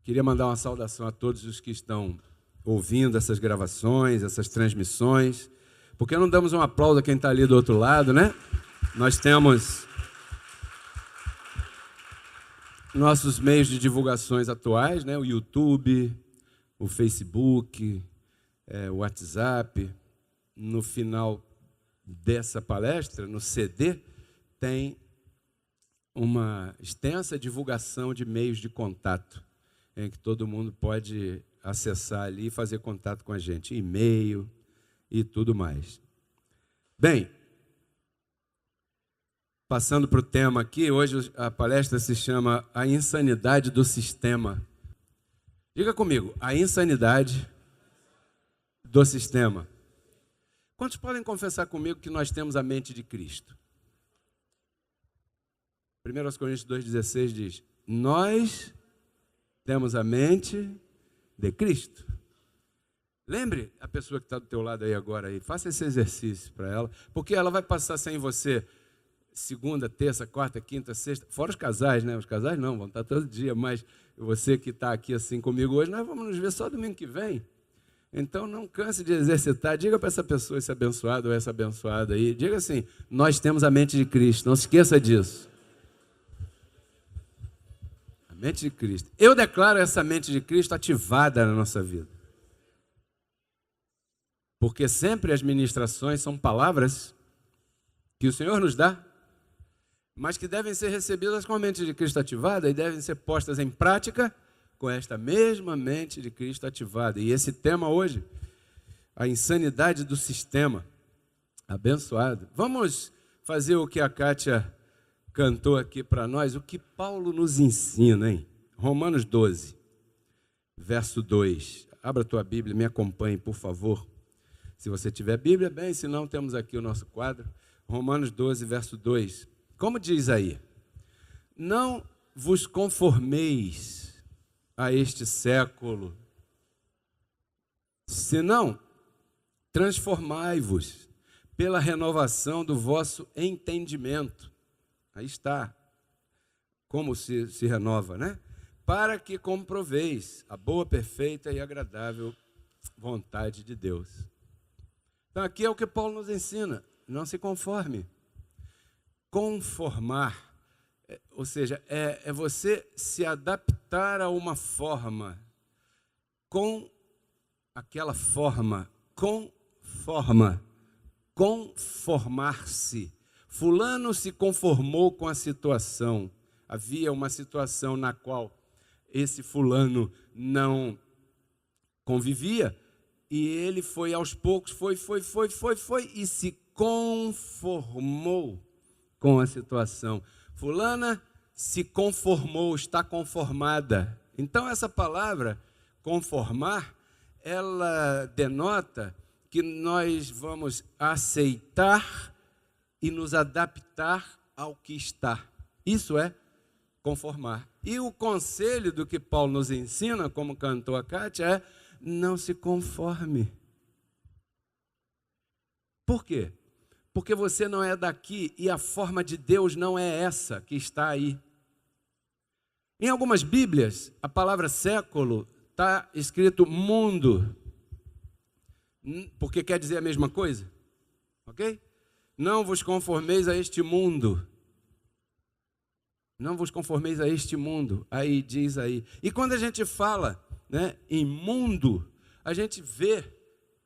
Queria mandar uma saudação a todos os que estão ouvindo essas gravações, essas transmissões. Por que não damos um aplauso a quem está ali do outro lado, né? Nós temos nossos meios de divulgações atuais, né? O YouTube, o Facebook, o WhatsApp. No final dessa palestra, no CD, tem uma extensa divulgação de meios de contato, em que todo mundo pode acessar ali e fazer contato com a gente, e-mail e tudo mais. Bem, passando para o tema aqui, hoje a palestra se chama A Insanidade do Sistema. Diga comigo, a insanidade do sistema. Quantos podem confessar comigo que nós temos a mente de Cristo? 1 Coríntios 2,16 diz, nós temos a mente de Cristo. Lembre a pessoa que está do teu lado aí agora, aí, faça esse exercício para ela, porque ela vai passar sem você segunda, terça, quarta, quinta, sexta, fora os casais, né? Os casais não, vão estar todo dia, mas você que está aqui assim comigo hoje, nós vamos nos ver só domingo que vem. Então não canse de exercitar, diga para essa pessoa, esse abençoado ou essa abençoada aí, diga assim, nós temos a mente de Cristo, não se esqueça disso. Mente de Cristo. Eu declaro essa mente de Cristo ativada na nossa vida. Porque sempre as ministrações são palavras que o Senhor nos dá, mas que devem ser recebidas com a mente de Cristo ativada e devem ser postas em prática com esta mesma mente de Cristo ativada. E esse tema hoje, a insanidade do sistema. Abençoado. Vamos fazer o que a Kátia cantou aqui para nós, o que Paulo nos ensina, hein? Romanos 12, verso 2. Abra a tua Bíblia, me acompanhe, por favor. Se você tiver Bíblia, bem, se não, temos aqui o nosso quadro. Romanos 12, verso 2. Como diz aí? Não vos conformeis a este século, senão transformai-vos pela renovação do vosso entendimento. Aí está, como se renova, né? Para que comproveis a boa, perfeita e agradável vontade de Deus. Então aqui é o que Paulo nos ensina, não se conforme. Conformar, ou seja, é você se adaptar a uma forma, com aquela forma, conformar-se. Fulano se conformou com a situação. Havia uma situação na qual esse fulano não convivia e ele foi aos poucos, foi e se conformou com a situação. Fulana se conformou, está conformada. Então essa palavra conformar, ela denota que nós vamos aceitar e nos adaptar ao que está. Isso é conformar. E o conselho do que Paulo nos ensina, como cantou a Kátia, é não se conforme. Por quê? Porque você não é daqui e a forma de Deus não é essa que está aí. Em algumas Bíblias, a palavra século está escrito mundo, porque quer dizer a mesma coisa, ok? Não vos conformeis a este mundo. Não vos conformeis a este mundo. Aí diz aí. E quando a gente fala, né, em mundo, a gente vê,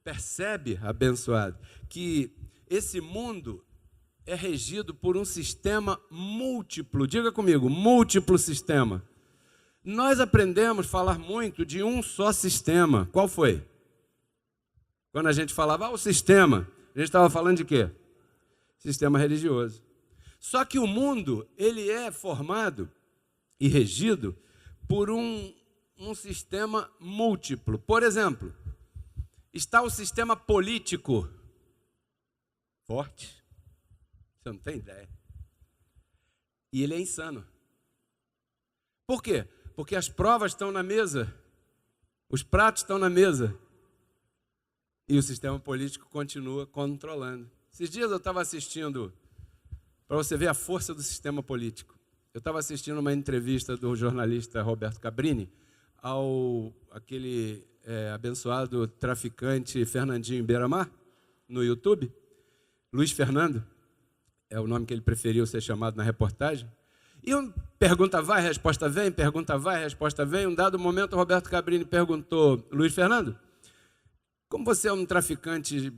percebe, abençoado, que esse mundo é regido por um sistema múltiplo. Diga comigo, múltiplo sistema. Nós aprendemos a falar muito de um só sistema. Qual foi? Quando a gente falava, o sistema, a gente estava falando de quê? Sistema religioso. Só que o mundo, ele é formado e regido por um sistema múltiplo. Por exemplo, está o sistema político forte. Você não tem ideia. E ele é insano. Por quê? Porque as provas estão na mesa, os pratos estão na mesa, e o sistema político continua controlando. Esses dias eu estava assistindo, para você ver a força do sistema político, eu estava assistindo uma entrevista do jornalista Roberto Cabrini ao aquele abençoado traficante Fernandinho Beiramar, no YouTube. Luiz Fernando, é o nome que ele preferiu ser chamado na reportagem. E pergunta vai, resposta vem, pergunta vai, resposta vem. Um dado momento, Roberto Cabrini perguntou: Luiz Fernando, como você é um traficante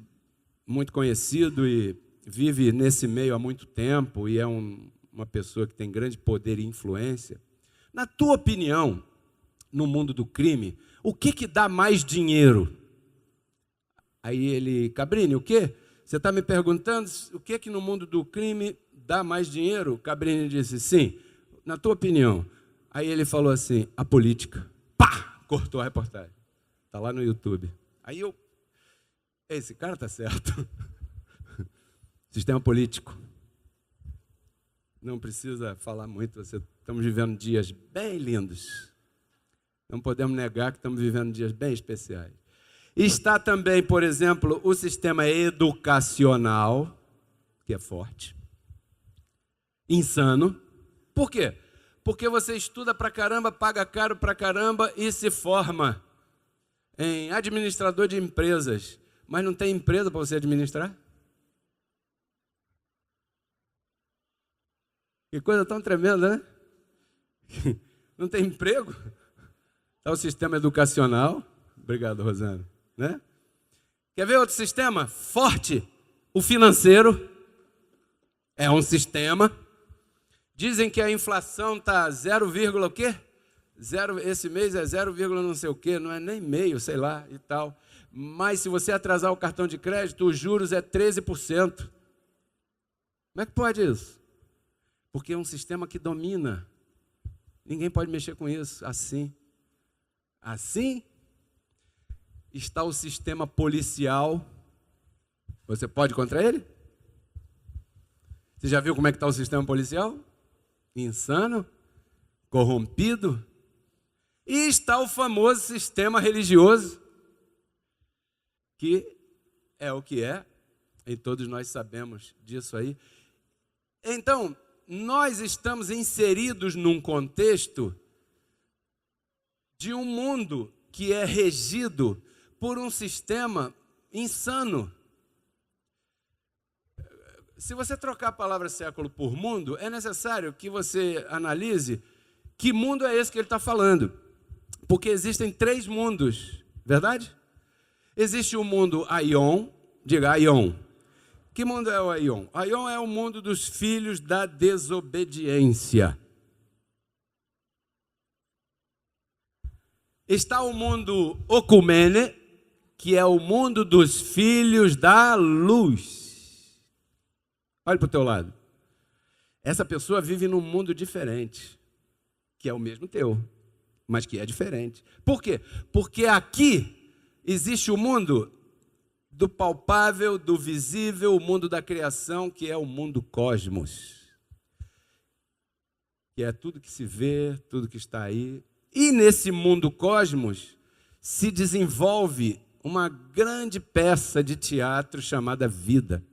muito conhecido e vive nesse meio há muito tempo e é uma pessoa que tem grande poder e influência, na tua opinião, no mundo do crime, o que dá mais dinheiro? Aí ele: Cabrini, o quê? Você está me perguntando o que no mundo do crime dá mais dinheiro? Cabrini disse: sim, na tua opinião. Aí ele falou assim: a política. Pá! Cortou a reportagem. Está lá no YouTube. Aí esse cara está certo. Sistema político. Não precisa falar muito, estamos vivendo dias bem lindos. Não podemos negar que estamos vivendo dias bem especiais. Está também, por exemplo, o sistema educacional, que é forte. Insano. Por quê? Porque você estuda pra caramba, paga caro pra caramba e se forma em administrador de empresas. Mas não tem empresa para você administrar? Que coisa tão tremenda, né? Não tem emprego? Está o sistema educacional. Obrigado, Rosana. Né? Quer ver outro sistema forte? O financeiro. É um sistema. Dizem que a inflação está 0, o quê? Esse mês é 0, não sei o quê, não é nem meio, sei lá, e tal. Mas se você atrasar o cartão de crédito, os juros é 13%. Como é que pode isso? Porque é um sistema que domina. Ninguém pode mexer com isso. Assim está o sistema policial. Você pode contra ele? Você já viu como é que está o sistema policial? Insano, corrompido. E está o famoso sistema religioso, que é o que é, e todos nós sabemos disso aí. Então, nós estamos inseridos num contexto de um mundo que é regido por um sistema insano. Se você trocar a palavra século por mundo, é necessário que você analise que mundo é esse que ele está falando. Porque existem 3 mundos, verdade? Existe o mundo Aion, diga Aion. Que mundo é o Aion? Aion é o mundo dos filhos da desobediência. Está o mundo Okumene, que é o mundo dos filhos da luz. Olha para o teu lado. Essa pessoa vive num mundo diferente, que é o mesmo teu, mas que é diferente. Por quê? Porque aqui existe o mundo do palpável, do visível, o mundo da criação, que é o mundo cosmos. Que é tudo que se vê, tudo que está aí. E nesse mundo cosmos se desenvolve uma grande peça de teatro chamada vida.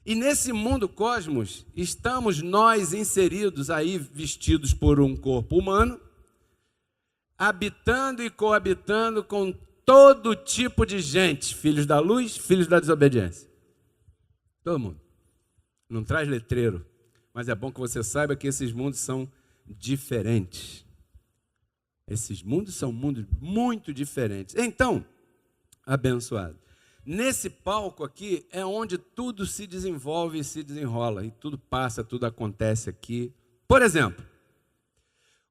E nesse mundo cosmos estamos nós inseridos aí, vestidos por um corpo humano, habitando e coabitando com todo tipo de gente, filhos da luz, filhos da desobediência. Todo mundo. Não traz letreiro, mas é bom que você saiba que esses mundos são diferentes. Esses mundos são mundos muito diferentes. Então, abençoado, nesse palco aqui é onde tudo se desenvolve e se desenrola, e tudo passa, tudo acontece aqui. Por exemplo,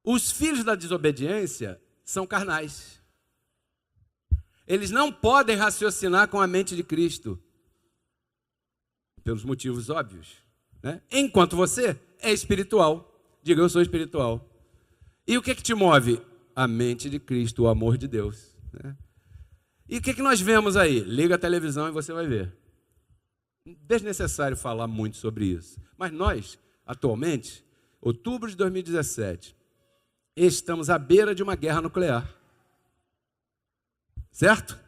os filhos da desobediência são carnais. Eles não podem raciocinar com a mente de Cristo, pelos motivos óbvios, né? Enquanto você é espiritual. Diga, eu sou espiritual. E o que te move? A mente de Cristo, o amor de Deus, né? E o que nós vemos aí? Liga a televisão e você vai ver. Desnecessário falar muito sobre isso. Mas nós, atualmente, outubro de 2017, estamos à beira de uma guerra nuclear. Certo?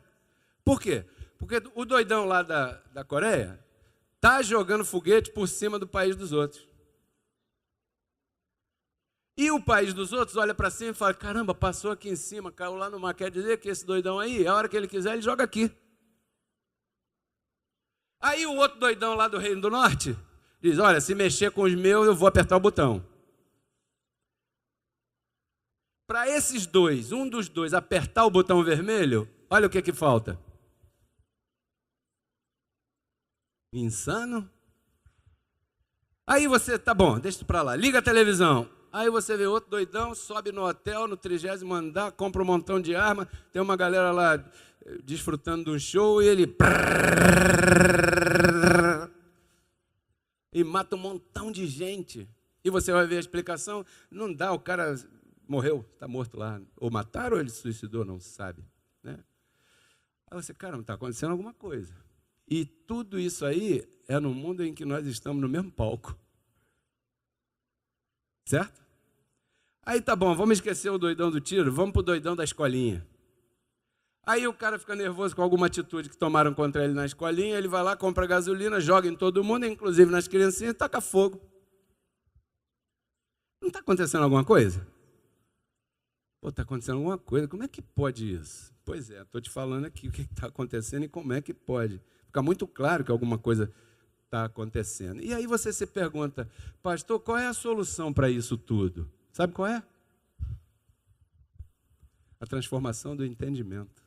Por quê? Porque o doidão lá da Coreia está jogando foguete por cima do país dos outros. E o país dos outros olha para cima e fala, caramba, passou aqui em cima, caiu lá no mar. Quer dizer que esse doidão aí, a hora que ele quiser, ele joga aqui. Aí o outro doidão lá do Reino do Norte diz, olha, se mexer com os meus, eu vou apertar o botão. Para esses dois, um dos dois apertar o botão vermelho, olha o que falta. Insano. Aí você, tá bom, deixa isso para lá, liga a televisão. Aí você vê outro doidão, sobe no hotel, no 30º andar, compra um montão de arma, tem uma galera lá desfrutando de um show e ele... E mata um montão de gente. E você vai ver a explicação, não dá, o cara morreu, está morto lá. Ou mataram ou ele se suicidou, não se sabe. Né? Aí você, caramba, está acontecendo alguma coisa. E tudo isso aí é no mundo em que nós estamos no mesmo palco. Certo? Aí tá bom, vamos esquecer o doidão do tiro, vamos para o doidão da escolinha. Aí o cara fica nervoso com alguma atitude que tomaram contra ele na escolinha, ele vai lá, compra gasolina, joga em todo mundo, inclusive nas criancinhas, e taca fogo. Não está acontecendo alguma coisa? Pô, está acontecendo alguma coisa, como é que pode isso? Pois é, estou te falando aqui o que está acontecendo e como é que pode. Fica muito claro que alguma coisa está acontecendo. E aí você se pergunta, pastor, qual é a solução para isso tudo? Sabe qual é? A transformação do entendimento.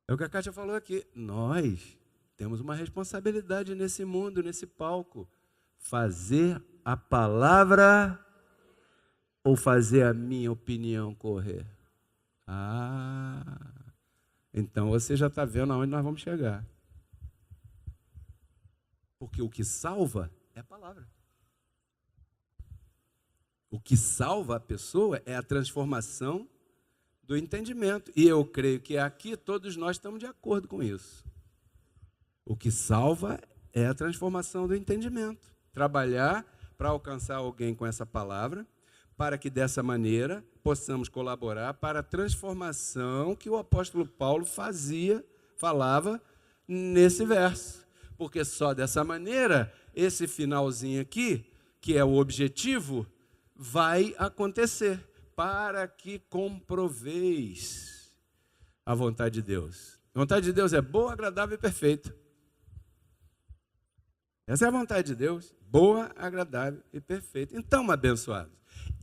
É o que a Kátia falou aqui. Nós temos uma responsabilidade nesse mundo, nesse palco. Fazer a palavra ou fazer a minha opinião correr? Então você já está vendo aonde nós vamos chegar. Porque o que salva é a palavra. O que salva a pessoa é a transformação do entendimento. E eu creio que aqui todos nós estamos de acordo com isso. O que salva é a transformação do entendimento. Trabalhar para alcançar alguém com essa palavra, para que dessa maneira possamos colaborar para a transformação que o apóstolo Paulo falava nesse verso. Porque só dessa maneira, esse finalzinho aqui, que é o objetivo, vai acontecer, para que comproveis a vontade de Deus. A vontade de Deus é boa, agradável e perfeita. Essa é a vontade de Deus, boa, agradável e perfeita. Então, abençoados,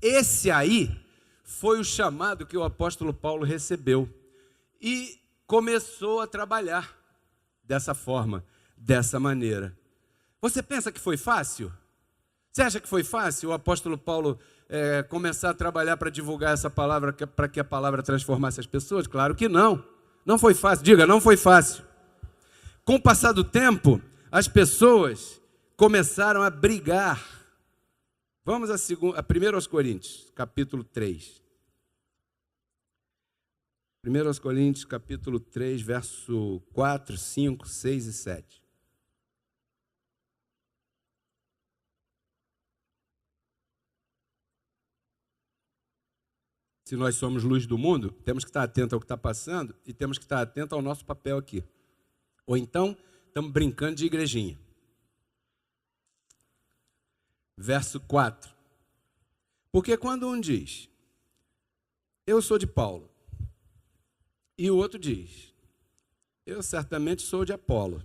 esse aí foi o chamado que o apóstolo Paulo recebeu e começou a trabalhar dessa forma, dessa maneira. Você pensa que foi fácil? Você acha que foi fácil o apóstolo Paulo começar a trabalhar para divulgar essa palavra, para que a palavra transformasse as pessoas? Claro que não. Não foi fácil. Diga, não foi fácil. Com o passar do tempo, as pessoas começaram a brigar. Vamos a 1 Coríntios, capítulo 3. 1 Coríntios, capítulo 3, verso 4, 5, 6 e 7. Se nós somos luz do mundo, temos que estar atento ao que está passando e temos que estar atento ao nosso papel aqui. Ou então, estamos brincando de igrejinha. Verso 4. Porque quando um diz, eu sou de Paulo, e o outro diz, eu certamente sou de Apolo,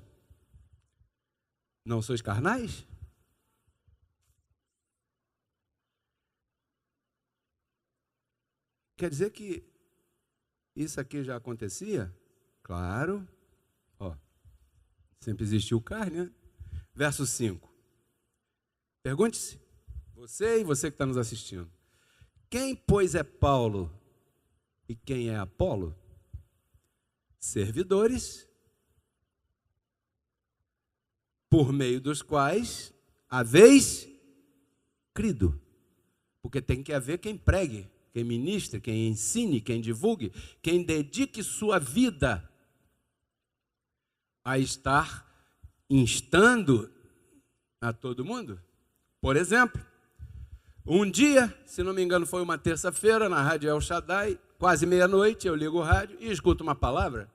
não sois carnais? Quer dizer que isso aqui já acontecia? Claro. Sempre existiu carne, né? Verso 5. Pergunte-se, você e você que está nos assistindo, quem, pois, é Paulo e quem é Apolo? Servidores, por meio dos quais haveis crido. Porque tem que haver quem pregue, quem ministre, quem ensine, quem divulgue, quem dedique sua vida a estar instando a todo mundo. Por exemplo, Um dia, se não me engano, foi uma terça-feira, na Rádio El Shaddai, quase meia-noite, eu ligo o rádio e escuto uma palavra.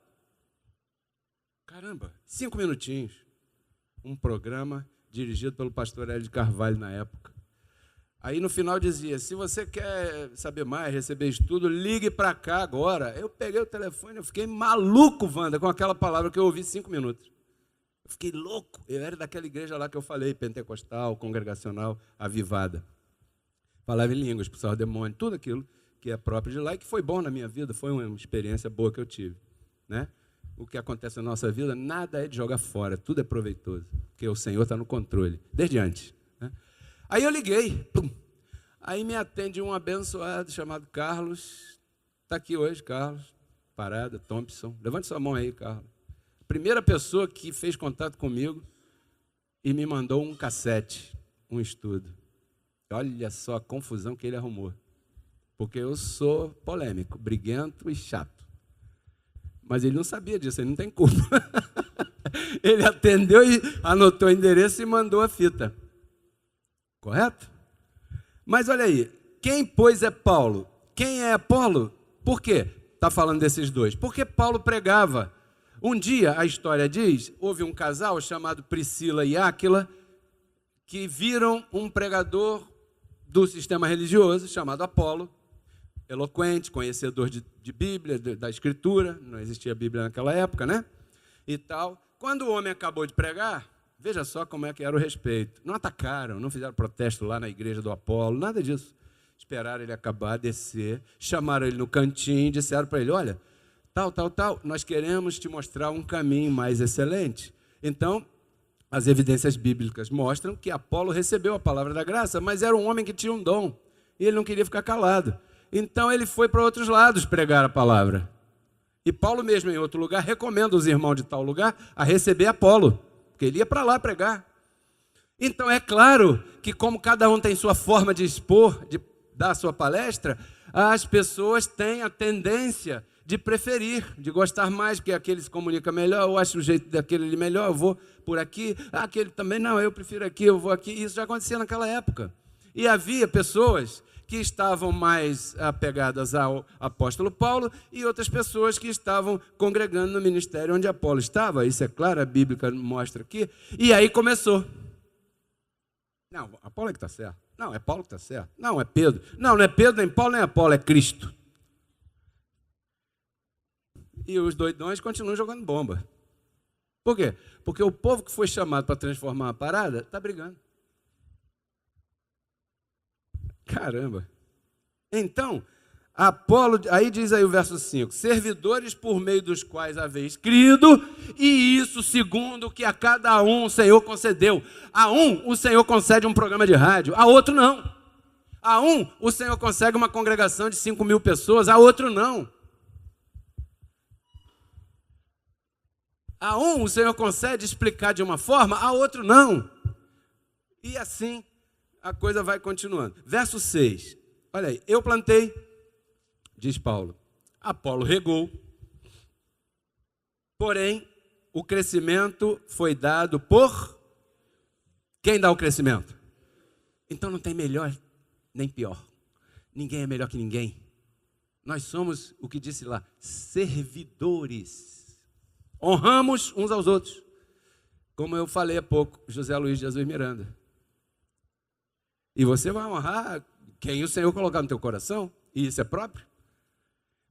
Caramba, 5 minutinhos. Um programa dirigido pelo pastor Hélio de Carvalho na época. Aí no final dizia, se você quer saber mais, receber estudo, ligue para cá agora. Eu peguei o telefone, eu fiquei maluco, Wanda, com aquela palavra que eu ouvi 5 minutos. Eu fiquei louco. Eu era daquela igreja lá que eu falei, pentecostal, congregacional, avivada. Falava em línguas, expulsava o demônio, tudo aquilo que é próprio de lá e que foi bom na minha vida, foi uma experiência boa que eu tive, né? O que acontece na nossa vida, nada é de jogar fora, tudo é proveitoso, porque o Senhor está no controle, desde antes, né? Aí eu liguei, pum. Aí me atende um abençoado chamado Carlos, está aqui hoje, Carlos, Parada, Thompson, levante sua mão aí, Carlos. Primeira pessoa que fez contato comigo e me mandou um cassete, um estudo. Olha só a confusão que ele arrumou, porque eu sou polêmico, briguento e chato. Mas ele não sabia disso, ele não tem culpa. Ele atendeu e anotou o endereço e mandou a fita. Correto? Mas olha aí, quem, pois, é Paulo? Quem é Apolo? Por quê? Está falando desses dois. Porque Paulo pregava. Um dia, a história diz, houve um casal chamado Priscila e Áquila, que viram um pregador do sistema religioso, chamado Apolo, eloquente, conhecedor de Bíblia, da Escritura, não existia Bíblia naquela época, né? E tal. Quando o homem acabou de pregar, veja só como é que era o respeito. Não atacaram, não fizeram protesto lá na igreja do Apolo, nada disso. Esperaram ele acabar, descer, chamaram ele no cantinho, disseram para ele, olha, tal, nós queremos te mostrar um caminho mais excelente. Então, as evidências bíblicas mostram que Apolo recebeu a palavra da graça, mas era um homem que tinha um dom, e ele não queria ficar calado. Então ele foi para outros lados pregar a palavra. E Paulo mesmo, em outro lugar, recomenda os irmãos de tal lugar a receber Apolo, porque ele ia para lá pregar. Então é claro que como cada um tem sua forma de expor, de dar a sua palestra, as pessoas têm a tendência de preferir, de gostar mais, porque aquele se comunica melhor, eu acho o jeito daquele ali melhor, eu vou por aqui, aquele também não, eu prefiro aqui, eu vou aqui. Isso já acontecia naquela época. E havia pessoas que estavam mais apegadas ao apóstolo Paulo e outras pessoas que estavam congregando no ministério onde Apolo estava. Isso é claro, a Bíblia mostra aqui. E aí começou. Não, Apolo é que está certo. Não, é Paulo que está certo. Não, é Pedro. Não, não é Pedro, nem Paulo, nem Apolo, é Cristo. E os doidões continuam jogando bomba. Por quê? Porque o povo que foi chamado para transformar a parada está brigando. Caramba. Então, Apolo, aí diz aí o verso 5, servidores por meio dos quais haveis crido, e isso segundo o que a cada um o Senhor concedeu. A um o Senhor concede um programa de rádio, a outro não. A um o Senhor concede uma congregação de 5.000 pessoas, a outro não. A um o Senhor concede explicar de uma forma, a outro não. E assim a coisa vai continuando. Verso 6. Olha aí, eu plantei, diz Paulo. Apolo regou. Porém, o crescimento foi dado por... Quem dá o crescimento? Então não tem melhor nem pior. Ninguém é melhor que ninguém. Nós somos, o que disse lá, servidores. Honramos uns aos outros. Como eu falei há pouco, José Luiz de Jesus Miranda. E você vai honrar quem o Senhor colocar no teu coração, e isso é próprio.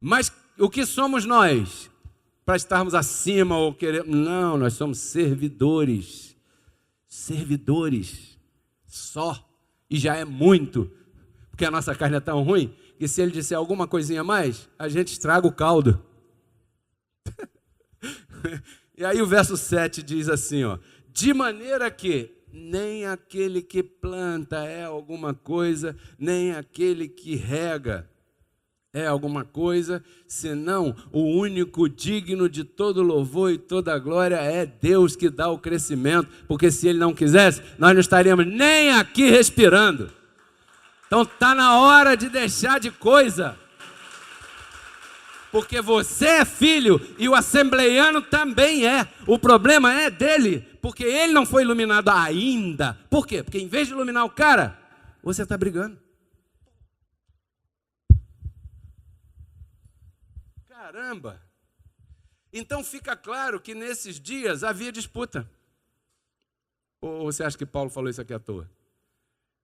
Mas o que somos nós? Para estarmos acima ou querer... Não, nós somos servidores. Servidores. Só. E já é muito. Porque a nossa carne é tão ruim, que se ele disser alguma coisinha a mais, a gente estraga o caldo. E aí o verso 7 diz assim, ó, de maneira que nem aquele que planta é alguma coisa, nem aquele que rega é alguma coisa, senão o único digno de todo louvor e toda glória é Deus que dá o crescimento, porque se Ele não quisesse, nós não estaríamos nem aqui respirando. Então está na hora de deixar de coisa. Porque você é filho e o assembleiano também é. O problema é dele, porque ele não foi iluminado ainda. Por quê? Porque em vez de iluminar o cara, você está brigando. Caramba! Então fica claro que nesses dias havia disputa. Ou você acha que Paulo falou isso aqui à toa?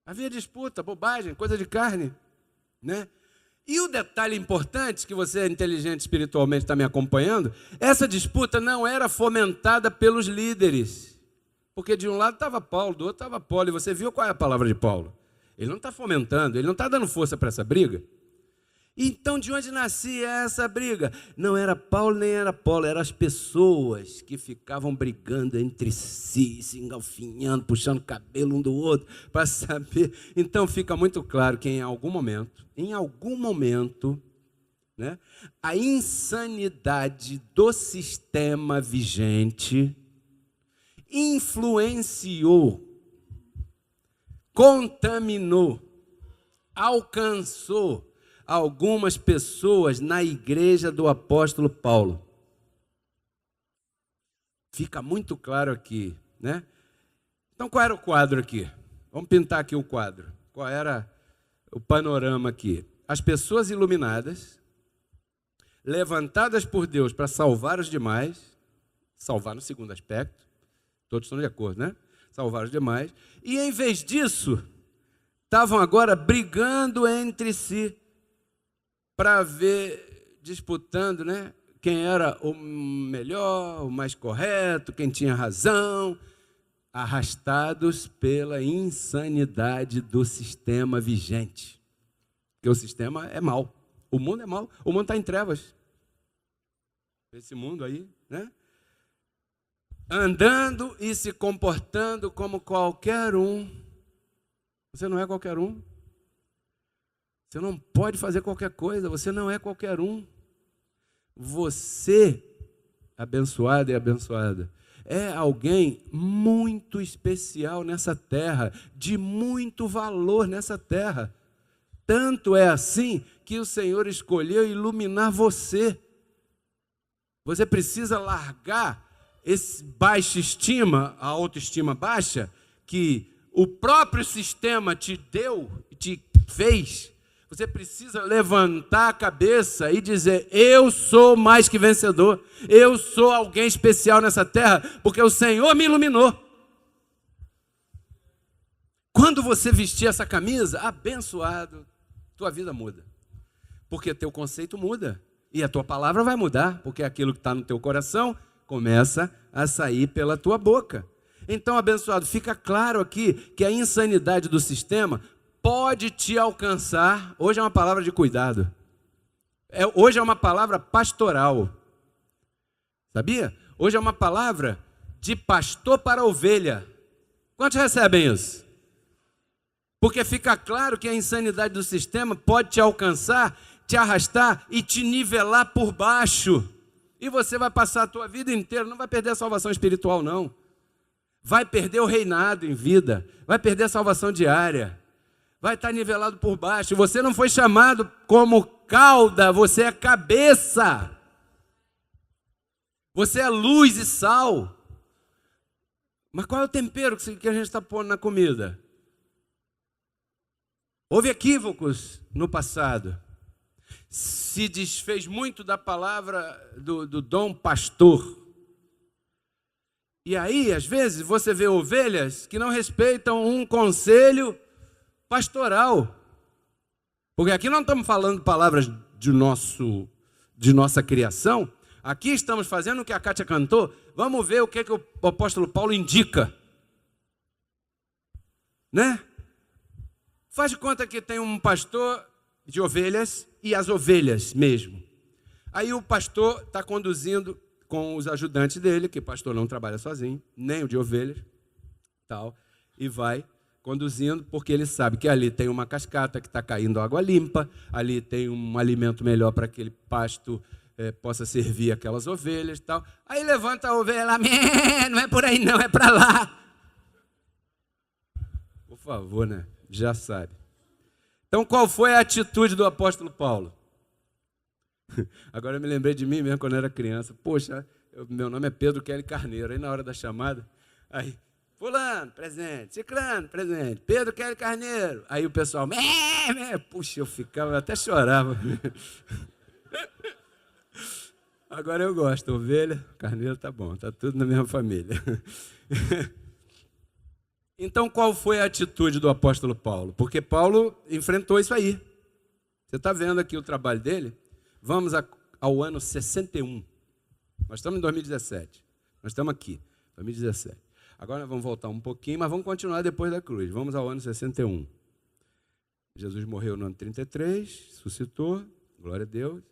Havia disputa, bobagem, coisa de carne, né? E o detalhe importante, que você é inteligente espiritualmente, está me acompanhando, essa disputa não era fomentada pelos líderes. Porque de um lado estava Paulo, do outro estava Paulo. E você viu qual é a palavra de Paulo? Ele não está fomentando, ele não está dando força para essa briga. Então, de onde nascia essa briga? Não era Paulo nem era Apolo, eram as pessoas que ficavam brigando entre si, se engalfinhando, puxando o cabelo um do outro, para saber. Então, fica muito claro que em algum momento, né, a insanidade do sistema vigente influenciou, contaminou, alcançou algumas pessoas na igreja do apóstolo Paulo. Fica muito claro aqui, né? Então, qual era o quadro aqui? Vamos pintar aqui o quadro. Qual era o panorama aqui? As pessoas iluminadas, levantadas por Deus para salvar os demais, salvar no segundo aspecto, todos estão de acordo, né? Salvar os demais, e em vez disso, estavam agora brigando entre si, para ver, disputando, né, quem era o melhor, o mais correto, quem tinha razão, arrastados pela insanidade do sistema vigente. Porque o sistema é mau, o mundo é mau, o mundo está em trevas. Esse mundo aí, né? Andando e se comportando como qualquer um. Você não é qualquer um. Você não pode fazer qualquer coisa, você não é qualquer um. Você, abençoado e abençoada, é alguém muito especial nessa terra, de muito valor nessa terra. Tanto é assim que o Senhor escolheu iluminar você. Você precisa largar esse baixa estima, a autoestima baixa, que o próprio sistema te deu, te fez. Você precisa levantar a cabeça e dizer: eu sou mais que vencedor, eu sou alguém especial nessa terra, porque o Senhor me iluminou. Quando você vestir essa camisa, abençoado, tua vida muda, porque teu conceito muda, e a tua palavra vai mudar, porque aquilo que está no teu coração começa a sair pela tua boca. Então, abençoado, fica claro aqui que a insanidade do sistema pode te alcançar. Hoje é uma palavra de cuidado. Hoje é uma palavra pastoral. Sabia? Hoje é uma palavra de pastor para ovelha. Quantos recebem isso? Porque fica claro que a insanidade do sistema pode te alcançar, te arrastar e te nivelar por baixo. E você vai passar a tua vida inteira, não vai perder a salvação espiritual, não. Vai perder o reinado em vida, vai perder a salvação diária. Vai estar nivelado por baixo. Você não foi chamado como cauda, você é cabeça. Você é luz e sal. Mas qual é o tempero que a gente está pondo na comida? Houve equívocos no passado. Se desfez muito da palavra do dom pastor. E aí, às vezes, você vê ovelhas que não respeitam um conselho pastoral. Porque aqui não estamos falando palavras de nossa criação. Aqui estamos fazendo o que a Kátia cantou. Vamos ver o que o apóstolo Paulo indica. Né? Faz de conta que tem um pastor de ovelhas e as ovelhas mesmo. Aí o pastor está conduzindo com os ajudantes dele, que o pastor não trabalha sozinho, nem o de ovelhas, tal, e vai conduzindo, porque ele sabe que ali tem uma cascata que está caindo água limpa, ali tem um alimento melhor para aquele pasto possa servir aquelas ovelhas e tal. Aí levanta a ovelha lá, não é por aí não, é para lá. Por favor, né? Já sabe. Então, qual foi a atitude do apóstolo Paulo? Agora eu me lembrei de mim mesmo quando eu era criança. Poxa, meu nome é Pedro Kelly Carneiro. Aí na hora da chamada, aí, fulano, presente, ciclano, presente, Pedro Kelly Carneiro. Aí o pessoal, puxa, eu ficava, eu até chorava. Agora eu gosto, ovelha, carneiro tá bom, tá tudo na mesma família. Então, qual foi a atitude do apóstolo Paulo? Porque Paulo enfrentou isso aí. Você está vendo aqui o trabalho dele? Vamos ao ano 61. Nós estamos em 2017. Nós estamos aqui, 2017. Agora nós vamos voltar um pouquinho, mas vamos continuar depois da cruz. Vamos ao ano 61. Jesus morreu no ano 33, ressuscitou, glória a Deus.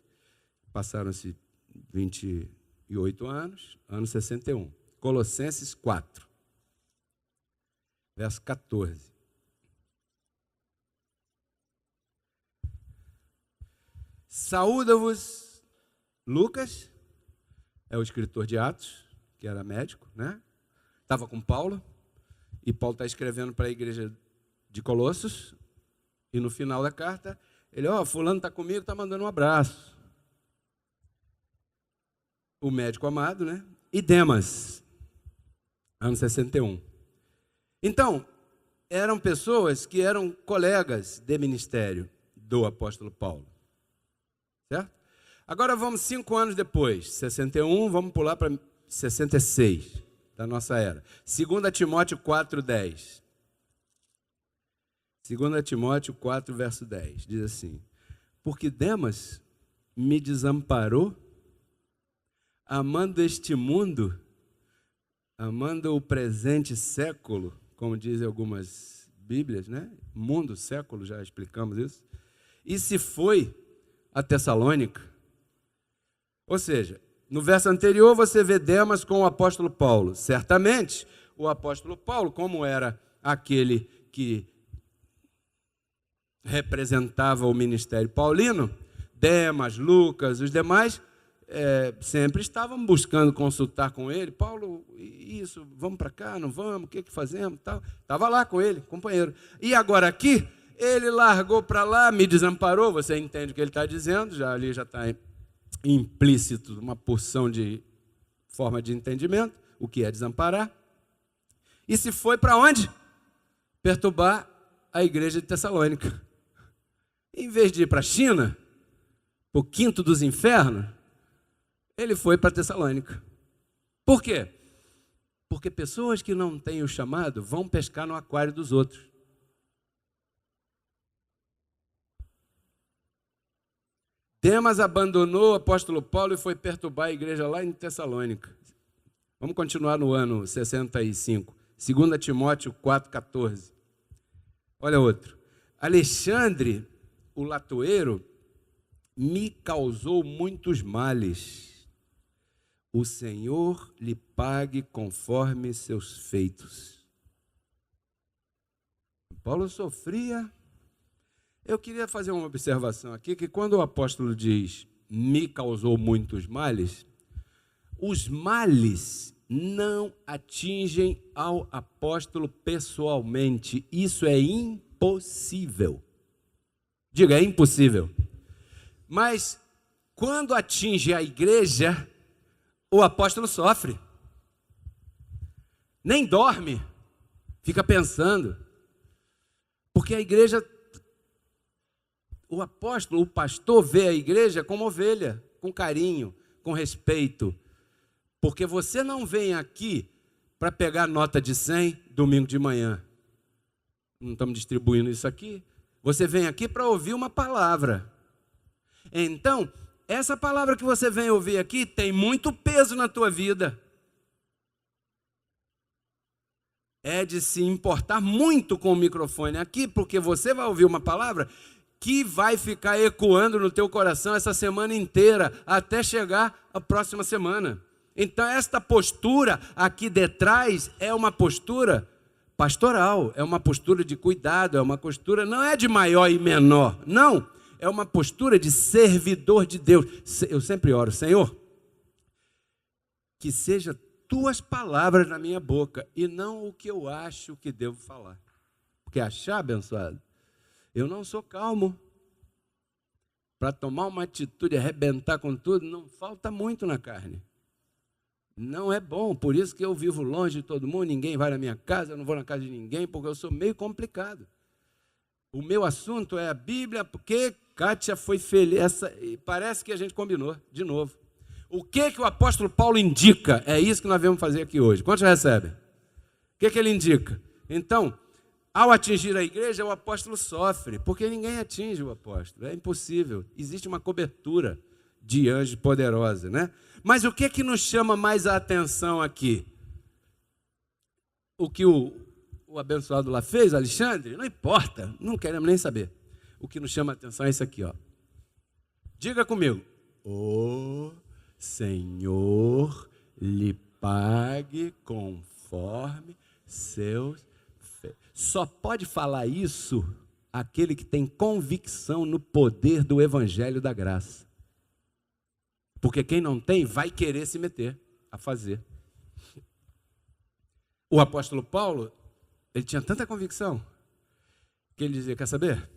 Passaram-se 28 anos, ano 61. Colossenses 4, verso 14. Saúda-vos, Lucas, é o escritor de Atos, que era médico, né? Estava com Paulo, e Paulo está escrevendo para a igreja de Colossos, e no final da carta, ele, fulano está comigo, está mandando um abraço. O médico amado, né? E Demas, ano 61. Então, eram pessoas que eram colegas de ministério do apóstolo Paulo. Certo? Agora vamos 5 anos depois, 61, vamos pular para 66 da nossa era. 2 Timóteo 4:10. 2 Timóteo 4, verso 10, diz assim: porque Demas me desamparou, amando este mundo, amando o presente século, como dizem algumas Bíblias, né? Mundo, século, já explicamos isso. E se foi a Tessalônica. Ou seja, no verso anterior você vê Demas com o apóstolo Paulo. Certamente, o apóstolo Paulo, como era aquele que representava o ministério paulino, Demas, Lucas, os demais, sempre estavam buscando consultar com ele. Paulo, isso, vamos para cá, não vamos, o que fazemos? Estava lá com ele, companheiro. E agora aqui, ele largou para lá, me desamparou, você entende o que ele está dizendo, ali já está implícito uma porção de forma de entendimento, o que é desamparar. E se foi para onde? Perturbar a igreja de Tessalônica. Em vez de ir para a China, para o quinto dos infernos, ele foi para Tessalônica. Por quê? Porque pessoas que não têm o chamado vão pescar no aquário dos outros. Demas abandonou o apóstolo Paulo e foi perturbar a igreja lá em Tessalônica. Vamos continuar no ano 65. 2 Timóteo 4,14. Olha outro. Alexandre, o latoeiro, me causou muitos males. O Senhor lhe pague conforme seus feitos. Paulo sofria. Eu queria fazer uma observação aqui, que quando o apóstolo diz, me causou muitos males, os males não atingem ao apóstolo pessoalmente. Isso é impossível. Diga, é impossível. Mas, quando atinge a igreja, o apóstolo sofre. Nem dorme, fica pensando. Porque a igreja, o apóstolo, o pastor vê a igreja como ovelha, com carinho, com respeito. Porque você não vem aqui para pegar nota de 100 domingo de manhã. Não estamos distribuindo isso aqui. Você vem aqui para ouvir uma palavra. Então, essa palavra que você vem ouvir aqui tem muito peso na tua vida. É de se importar muito com o microfone aqui, porque você vai ouvir uma palavra que vai ficar ecoando no teu coração essa semana inteira, até chegar a próxima semana. Então, esta postura aqui detrás é uma postura pastoral, é uma postura de cuidado, é uma postura, não é de maior e menor, não, é uma postura de servidor de Deus. Eu sempre oro, Senhor, que seja tuas palavras na minha boca e não o que eu acho que devo falar. Porque achar, abençoado, eu não sou calmo. Para tomar uma atitude e arrebentar com tudo, não falta muito na carne. Não é bom, por isso que eu vivo longe de todo mundo, ninguém vai na minha casa, eu não vou na casa de ninguém, porque eu sou meio complicado. O meu assunto é a Bíblia, porque Kátia foi feliz, parece que a gente combinou, de novo. O que o apóstolo Paulo indica? É isso que nós vamos fazer aqui hoje. Quantos recebem? O que ele indica? Então, ao atingir a igreja, o apóstolo sofre, porque ninguém atinge o apóstolo. É impossível. Existe uma cobertura de anjos poderosa, né? Mas o que nos chama mais a atenção aqui? O que o abençoado lá fez, Alexandre? Não importa, não queremos nem saber. O que nos chama a atenção é isso aqui, ó. Diga comigo. O Senhor lhe pague conforme seus feitos. Só pode falar isso aquele que tem convicção no poder do evangelho da graça. Porque quem não tem vai querer se meter a fazer. O apóstolo Paulo, ele tinha tanta convicção que ele dizia, quer saber?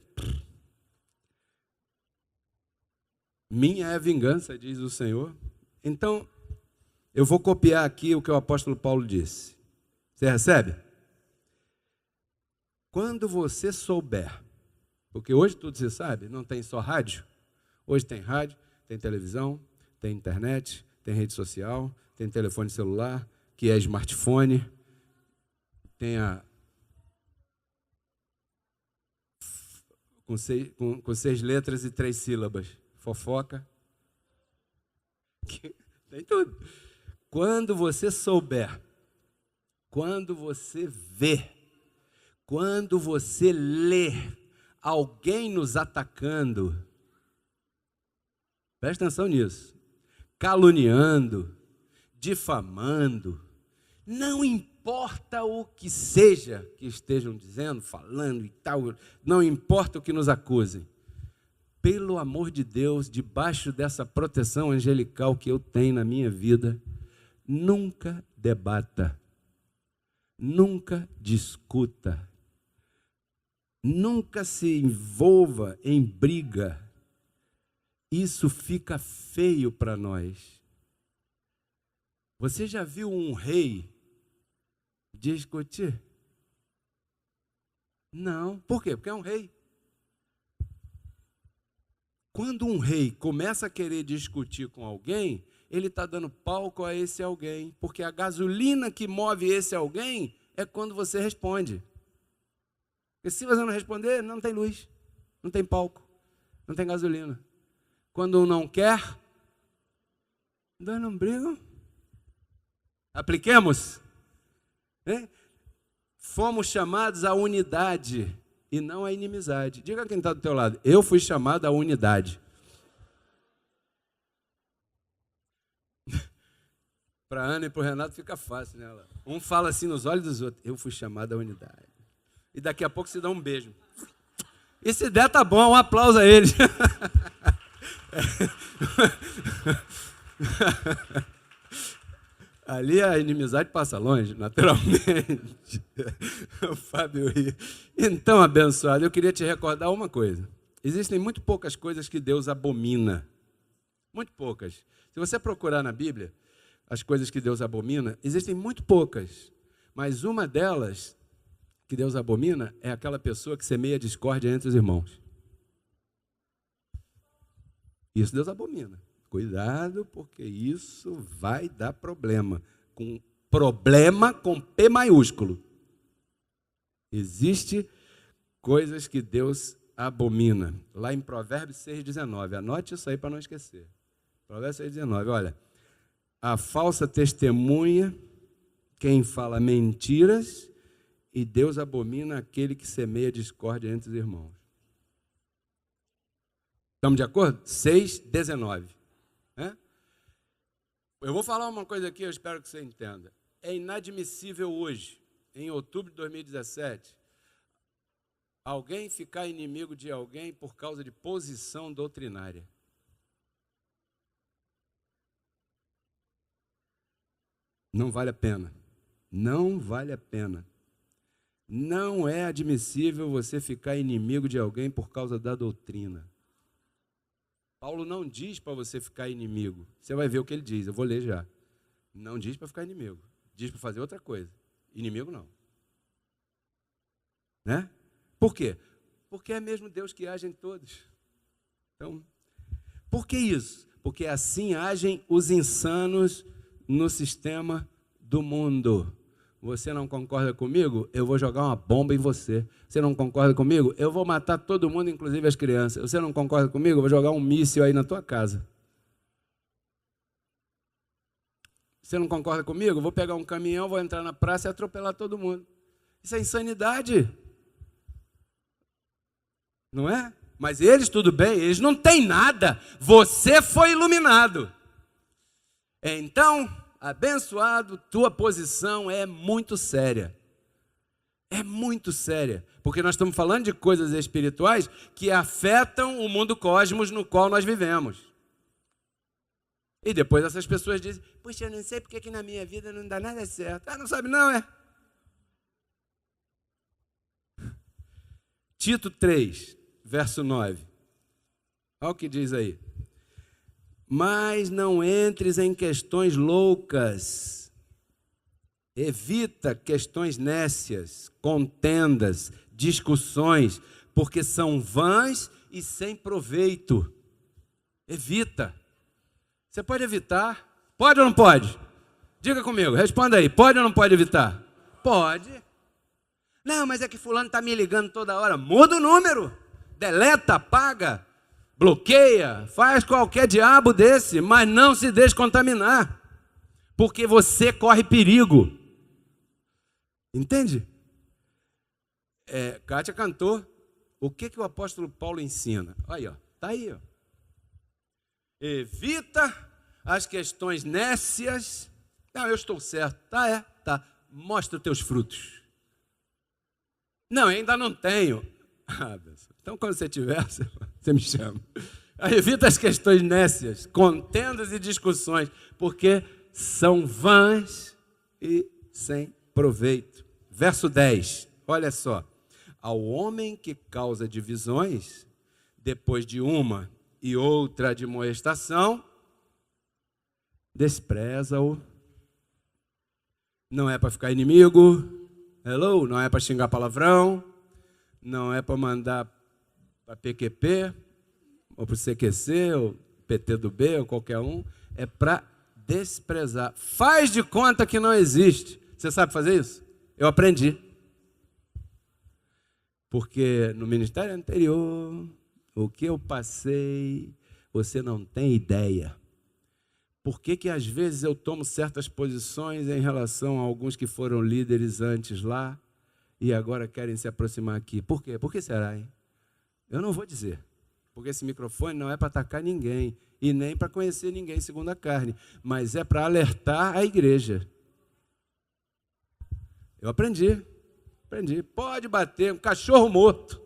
Minha é a vingança, diz o Senhor. Então, eu vou copiar aqui o que o apóstolo Paulo disse. Você recebe? Quando você souber, porque hoje tudo você sabe, não tem só rádio. Hoje tem rádio, tem televisão, tem internet, tem rede social, tem telefone celular, que é smartphone, tem com 6 letras e 3 sílabas, fofoca, tem tudo. Quando você souber, quando você ver, quando você ler alguém nos atacando, presta atenção nisso, caluniando, difamando, não importa o que seja que estejam dizendo, falando e tal, não importa o que nos acusem, pelo amor de Deus, debaixo dessa proteção angelical que eu tenho na minha vida, nunca debata, nunca discuta, nunca se envolva em briga. Isso fica feio para nós. Você já viu um rei discutir? Não. Por quê? Porque é um rei. Quando um rei começa a querer discutir com alguém, ele está dando palco a esse alguém, porque a gasolina que move esse alguém é quando você responde. Porque se você não responder, não tem luz, não tem palco, não tem gasolina. Quando um não quer, dois não brigam. Apliquemos. Fomos chamados à unidade e não à inimizade. Diga a quem está do teu lado, eu fui chamado à unidade. Para a Ana e para o Renato fica fácil, né? Um fala assim nos olhos dos outros, eu fui chamado à unidade. E daqui a pouco se dá um beijo. E se der, tá bom, um aplauso a eles. Ali a inimizade passa longe, naturalmente. O Fábio ri. Então, abençoado, eu queria te recordar uma coisa. Existem muito poucas coisas que Deus abomina. Muito poucas. Se você procurar na Bíblia as coisas que Deus abomina, existem muito poucas. Mas uma delas que Deus abomina é aquela pessoa que semeia discórdia entre os irmãos. Isso Deus abomina. Cuidado, porque isso vai dar problema. Problema com P maiúsculo. Existem coisas que Deus abomina. Lá em Provérbios 6,19. Anote isso aí para não esquecer. Provérbios 6,19. Olha, a falsa testemunha, quem fala mentiras, e Deus abomina aquele que semeia discórdia entre os irmãos. Estamos de acordo? 6,19. Eu vou falar uma coisa aqui, eu espero que você entenda. É inadmissível hoje, em outubro de 2017, alguém ficar inimigo de alguém por causa de posição doutrinária. Não vale a pena. Não vale a pena. Não é admissível você ficar inimigo de alguém por causa da doutrina. Paulo não diz para você ficar inimigo. Você vai ver o que ele diz, eu vou ler já. Não diz para ficar inimigo. Diz para fazer outra coisa. Inimigo não. Né? Por quê? Porque é mesmo Deus que age em todos. Então, por que isso? porque assim agem os insanos no sistema do mundo. Você não concorda comigo? Eu vou jogar uma bomba em você. Você não concorda comigo? Eu vou matar todo mundo, inclusive as crianças. Você não concorda comigo? Eu vou jogar um míssil aí na tua casa. Você não concorda comigo? Eu vou pegar um caminhão, vou entrar na praça e atropelar todo mundo. Isso é insanidade. Não é? Mas eles, tudo bem, eles não têm nada. Você foi iluminado. Então, abençoado, tua posição é muito séria. É muito séria. Porque nós estamos falando de coisas espirituais que afetam o mundo cosmos no qual nós vivemos. E depois essas pessoas dizem, puxa, eu não sei porque que na minha vida não dá nada certo. Ah, não sabe não, é? Tito 3, verso 9. Olha o que diz aí. Mas não entres em questões loucas. Evita questões nécias, contendas, discussões, porque são vãs e sem proveito. Evita. Você pode evitar? Pode ou não pode? Diga comigo, responda aí. Pode ou não pode evitar? Pode. Não, mas é que fulano está me ligando toda hora. Muda o número. Deleta, apaga, bloqueia, faz qualquer diabo desse, mas não se deixe contaminar, porque você corre perigo. Entende? Kátia cantou. O que o apóstolo Paulo ensina? Aí, ó, tá aí, ó. Evita as questões nécias. Não, eu estou certo. Tá. Mostra os teus frutos. Não, ainda não tenho. Então, quando você tiver, você me chama. Evita as questões nécias, contendas e discussões, porque são vãs e sem proveito. Verso 10, olha só. Ao homem que causa divisões, depois de uma e outra admoestação, despreza-o. Não é para ficar inimigo, não é para xingar palavrão, não é para mandar para PQP, ou para o CQC, ou PT do B, ou qualquer um, é para desprezar. Faz de conta que não existe. Você sabe fazer isso? Eu aprendi. Porque no ministério anterior, o que eu passei, você não tem ideia. Por que às vezes eu tomo certas posições em relação a alguns que foram líderes antes lá e agora querem se aproximar aqui? Por quê? Por que será, hein? Eu não vou dizer. Porque esse microfone não é para atacar ninguém e nem para conhecer ninguém segundo a carne, mas é para alertar a igreja. Eu aprendi. Pode bater, um cachorro morto.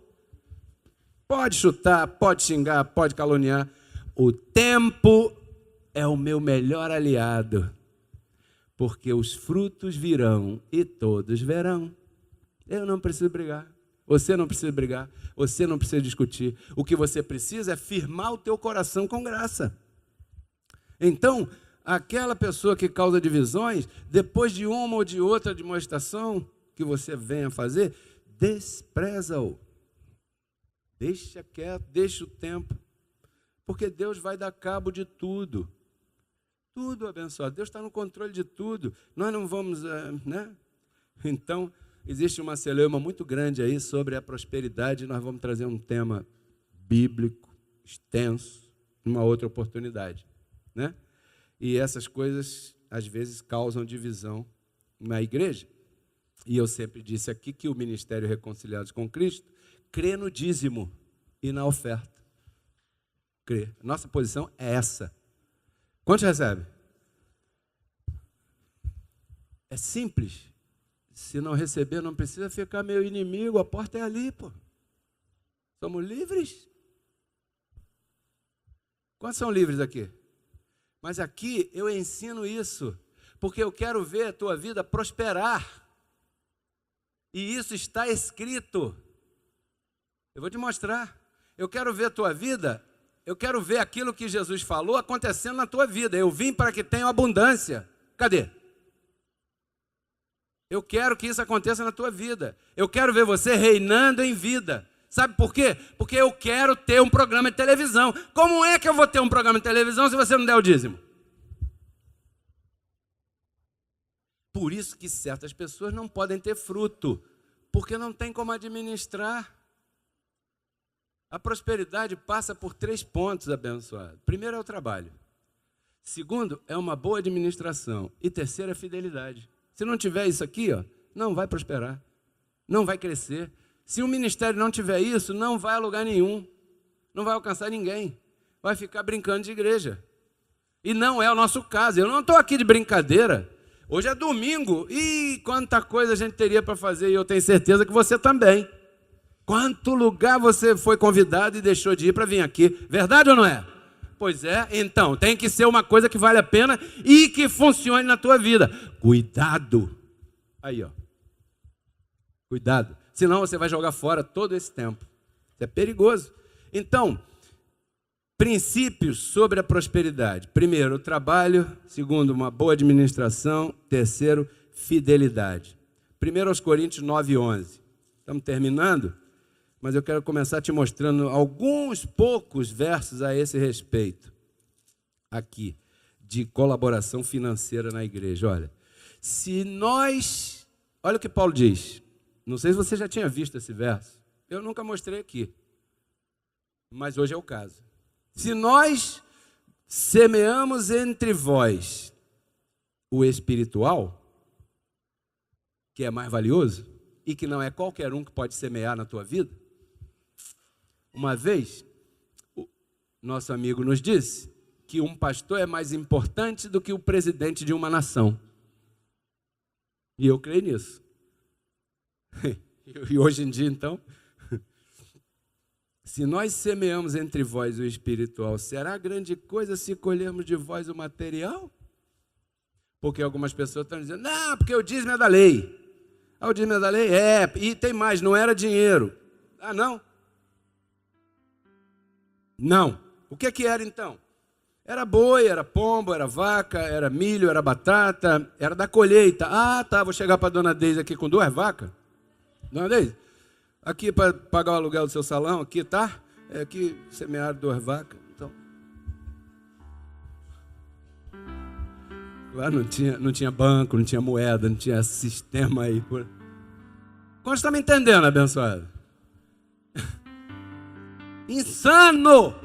Pode chutar, pode xingar, pode caluniar. O tempo é o meu melhor aliado, porque os frutos virão e todos verão. Eu não preciso brigar, você não precisa brigar, você não precisa discutir. O que você precisa é firmar o teu coração com graça. Então, aquela pessoa que causa divisões, depois de uma ou de outra demonstração que você venha fazer, despreza-o. Deixa quieto, deixa o tempo, porque Deus vai dar cabo de tudo. Tudo abençoado. Deus está no controle de tudo. Nós não vamos, né? Então, existe uma celeuma muito grande aí sobre a prosperidade. Nós vamos trazer um tema bíblico, extenso, numa outra oportunidade, né? E essas coisas, às vezes, causam divisão na igreja. E eu sempre disse aqui que o Ministério Reconciliados com Cristo crê no dízimo e na oferta. Crê. Nossa posição é essa. Quantos recebem? É simples. Se não receber, não precisa ficar meu inimigo. A porta é ali, pô. Somos livres. Quantos são livres aqui? Mas aqui eu ensino isso, porque eu quero ver a tua vida prosperar. E isso está escrito. Eu vou te mostrar. Eu quero ver a tua vida, eu quero ver aquilo que Jesus falou acontecendo na tua vida. Eu vim para que tenha abundância. Cadê? Eu quero que isso aconteça na tua vida. Eu quero ver você reinando em vida, Sabe por quê? Porque eu quero ter um programa de televisão. Como é que eu vou ter um programa de televisão se você não der o dízimo? Por isso que certas pessoas não podem ter fruto, porque não tem como administrar. A prosperidade passa por 3 pontos, abençoado. Primeiro é o trabalho. Segundo é uma boa administração. E terceiro é a fidelidade. Se não tiver isso aqui, não vai prosperar. Não vai crescer. Se o ministério não tiver isso, não vai a lugar nenhum. Não vai alcançar ninguém. Vai ficar brincando de igreja. E não é o nosso caso. Eu não estou aqui de brincadeira. Hoje é domingo. E quanta coisa a gente teria para fazer. E eu tenho certeza que você também. Quanto lugar você foi convidado e deixou de ir para vir aqui. Verdade ou não é? Pois é. Então, tem que ser uma coisa que vale a pena e que funcione na tua vida. Cuidado. Aí, Cuidado. Senão você vai jogar fora todo esse tempo. Isso é perigoso. Então, princípios sobre a prosperidade. Primeiro, o trabalho. Segundo, uma boa administração. Terceiro, fidelidade. 1 Coríntios 9:11. Estamos terminando, mas eu quero começar te mostrando alguns poucos versos a esse respeito. Aqui, de colaboração financeira na igreja. Olha, se nós... Olha o que Paulo diz. Não sei se você já tinha visto esse verso. Eu nunca mostrei aqui. Mas hoje é o caso. Se nós semeamos entre vós o espiritual, que é mais valioso, e que não é qualquer um que pode semear na tua vida. Uma vez, o nosso amigo nos disse que um pastor é mais importante do que o presidente de uma nação. E eu creio nisso. E hoje em dia, então, se nós semeamos entre vós o espiritual, será grande coisa se colhermos de vós o material? Porque algumas pessoas estão dizendo, não, porque o dízimo é da lei. O dízimo é da lei? É, e tem mais, não era dinheiro. Ah, não? Não. O que era então? Era boi, era pombo, era vaca, era milho, era batata, era da colheita. Ah, tá, vou chegar para a dona Deise aqui com 2 vacas. Dona Deise, aqui para pagar o aluguel do seu salão, aqui, tá? É aqui, semearam 2 vacas. Então, lá não tinha banco, não tinha moeda, não tinha sistema aí. Como está me entendendo, abençoado? Insano!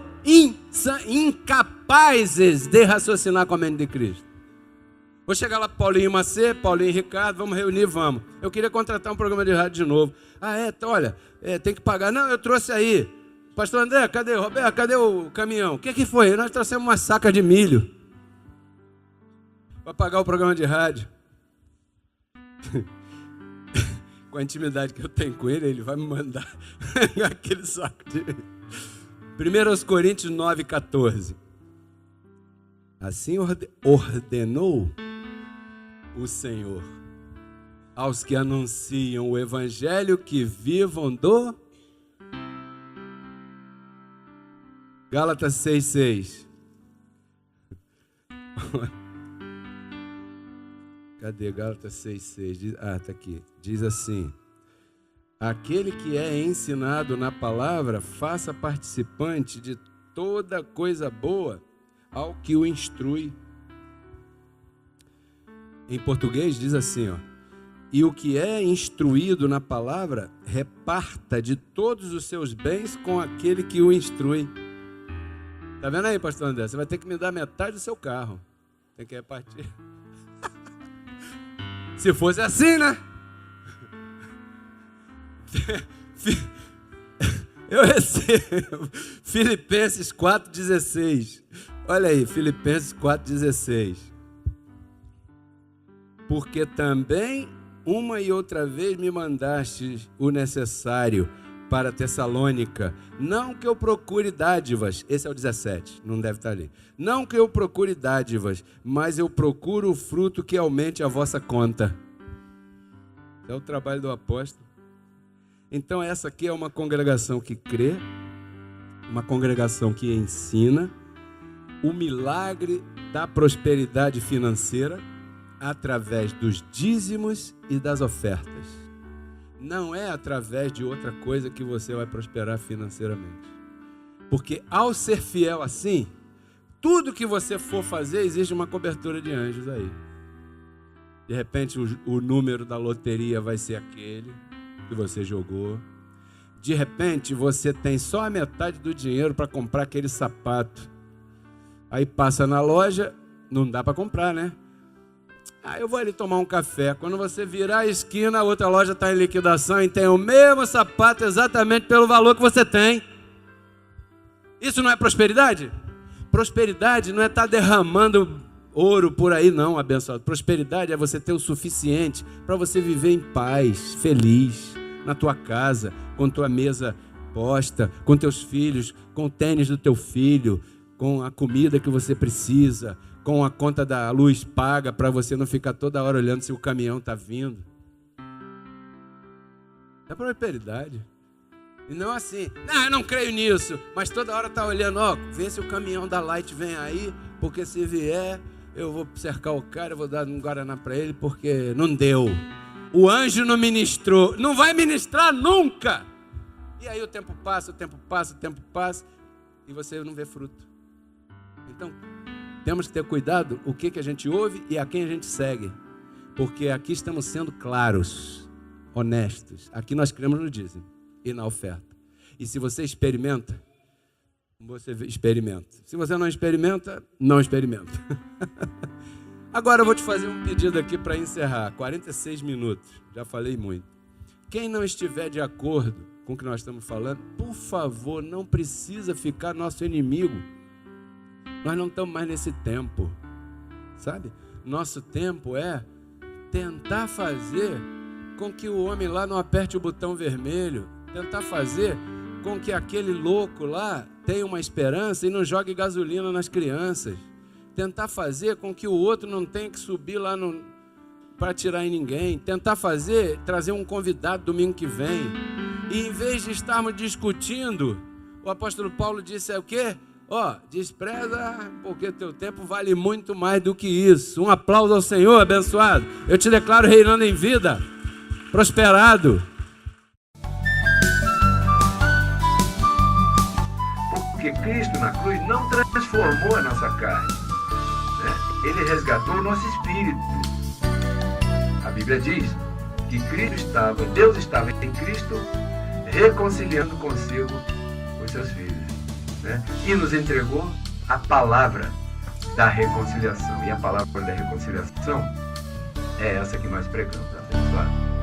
Incapazes de raciocinar com a mente de Cristo. Vou chegar lá para Paulinho Macê, Paulinho Ricardo, vamos reunir, vamos. Eu queria contratar um programa de rádio de novo. Ah, olha, tem que pagar. Não, eu trouxe aí. Pastor André, cadê? Roberto, cadê o caminhão? O que foi? Nós trouxemos uma saca de milho para pagar o programa de rádio. Com a intimidade que eu tenho com ele, ele vai me mandar aquele saco de... 1 Coríntios 9:14. Assim ordenou o Senhor aos que anunciam o evangelho que vivam do... Gálatas 6:6. Cadê Gálatas 6:6? Está aqui. Diz assim: aquele que é ensinado na palavra, faça participante de toda coisa boa ao que o instrui. Em português diz assim, e o que é instruído na palavra, reparta de todos os seus bens com aquele que o instrui. Está vendo aí, pastor André? Você vai ter que me dar metade do seu carro. Tem que repartir. Se fosse assim, né? Eu recebo Filipenses 4:16. Olha aí, Filipenses 4:16. Porque também uma e outra vez me mandaste o necessário para Tessalônica. Não que eu procure dádivas. Esse é o 17, não deve estar ali. Não que eu procure dádivas, mas eu procuro o fruto que aumente a vossa conta. É o trabalho do apóstolo. Então essa aqui é uma congregação que crê, uma congregação que ensina o milagre da prosperidade financeira através dos dízimos e das ofertas. não é através de outra coisa que você vai prosperar financeiramente. Porque ao ser fiel assim, tudo que você for fazer, existe uma cobertura de anjos aí. De repente o número da loteria vai ser aquele que você jogou. De repente você tem só a metade do dinheiro para comprar aquele sapato. Aí passa na loja, não dá para comprar, né? Eu vou ali tomar um café. Quando você virar a esquina, a outra loja está em liquidação e tem o mesmo sapato exatamente pelo valor que você tem. Isso não é prosperidade? Prosperidade não é estar derramando ouro por aí não, abençoado. Prosperidade é você ter o suficiente para você viver em paz, feliz, na tua casa, com tua mesa posta, com teus filhos, com o tênis do teu filho, com a comida que você precisa, com a conta da luz paga, para você não ficar toda hora olhando se o caminhão está vindo. É prosperidade. E não assim, eu não creio nisso, mas toda hora está olhando, vê se o caminhão da Light vem aí, porque se vier, eu vou cercar o cara, eu vou dar um guaraná para ele, porque não deu. O anjo não ministrou, não vai ministrar nunca. E aí o tempo passa, e você não vê fruto. Então, temos que ter cuidado o que a gente ouve e a quem a gente segue. Porque aqui estamos sendo claros, honestos. Aqui nós cremos no dízimo e na oferta. E se você experimenta, você experimenta. Se você não experimenta, não experimenta. Agora eu vou te fazer um pedido aqui para encerrar. 46 minutos, já falei muito. Quem não estiver de acordo com o que nós estamos falando, por favor, não precisa ficar nosso inimigo. Nós não estamos mais nesse tempo, sabe? Nosso tempo é tentar fazer com que o homem lá não aperte o botão vermelho, tentar fazer com que aquele louco lá tenha uma esperança e não jogue gasolina nas crianças, tentar fazer com que o outro não tenha que subir lá para atirar em ninguém, tentar trazer um convidado domingo que vem, e em vez de estarmos discutindo, o apóstolo Paulo disse o quê? Despreza, porque teu tempo vale muito mais do que isso. Um aplauso ao Senhor, abençoado. Eu te declaro reinando em vida, prosperado. Porque Cristo na cruz não transformou a nossa carne, né? Ele resgatou o nosso espírito. A Bíblia diz que Deus estava em Cristo reconciliando consigo os seus filhos. E nos entregou a palavra da reconciliação. E a palavra da reconciliação é essa que nós pregamos, abençoado.